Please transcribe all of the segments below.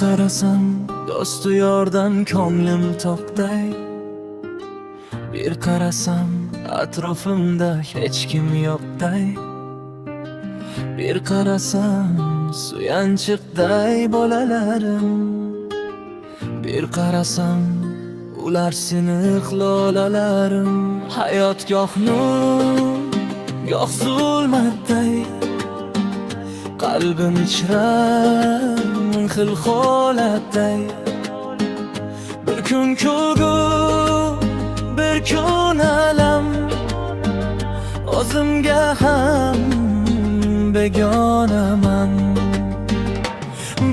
qarasam do'stu yordan ko'nglim toqday. Bir qarasam atrofimda hech kim yo'qday. Bir qarasam suyanchiqday bolalarim. Bir qarasam ular siniq lolalarim. Hayot goh nur, goh zulmatday. Qalbim ichran xil holatday. Bir kun kulgu, bir kun alam. O'zimga ham begonaman.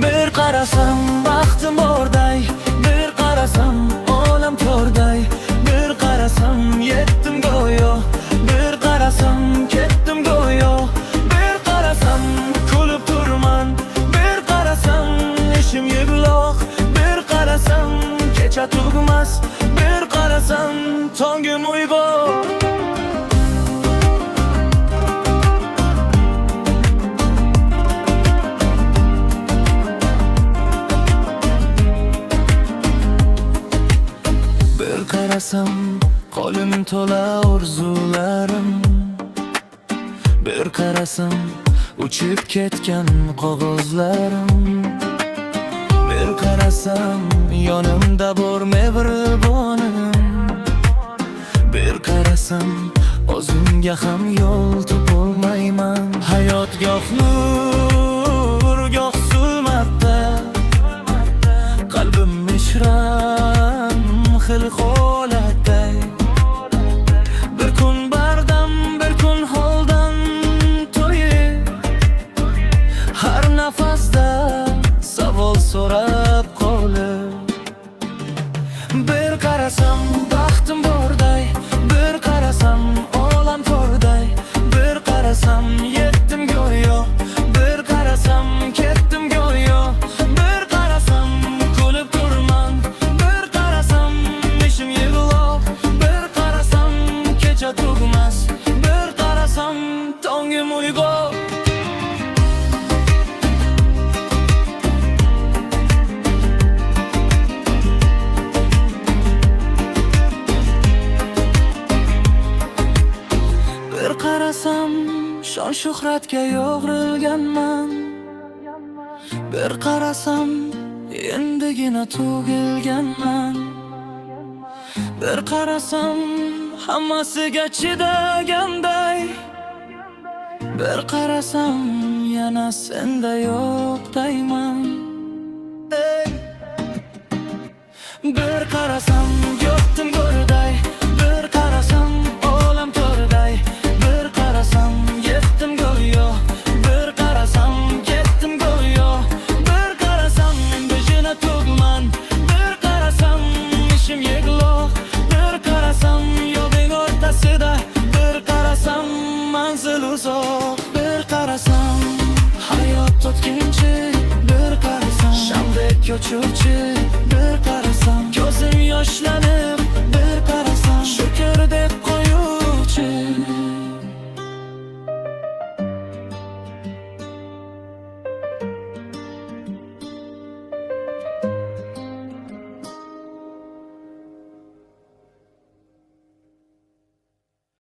Bir qarasam baxtim borday, bir qarasam olam to'rday. Bir qarasam yetdim go'yo, bir qarasam ketdim go'yo. Bir qarasam kulib turman, bir qarasam ishim yig'loq. Bir qarasam kecha tug'mas, bir qarasam tongim uyg'oq. Bir qarasam qo'lim to'la orzularim. Bir qarasam uchib ketgan qog'ozlarim. Bir qarasam yonimda bor mehribonim. Bir qarasam o'zimga ham yo'l topolmayman. Hayot goh nur, goh zulmatda. Qalbim mishran xil holatday. Bir kun bardam, bir kun holdan to'yib. Har nafasda savol so'rab qolib. Bir qarasam baxtim borday, bir qarasam olam to'rday. Bir qarasam yetdim go'yo, bir qarasam ketdim go'yo. Bir qarasam kulib turman, bir qarasam ishim yig'loq. Bir qarasam kecha tug'mas, bir qarasam tongim uyg'oq. Bir qarasam shon shuhratga yo'g'rilganman. Bir qarasam endigina tug'ilganman. Bir qarasam hammasiga chidaganday. Bir qarasam yana senda yo'qdayman. Bir qarasam yotdim go'rday, bir qarasam olam to'rday. Bir qarasam yetdim go'yo, bir qarasam ketdim go'yo. Bir qarasam bejina tug'man, bir qarasam ishim yig'loq. Bir qarasam yo'lning o'rtasida, bir qarasam manzil uzoq. Bir qarasam hayot o'tkinchi, bir qarasam shamdek ko'chuvchi.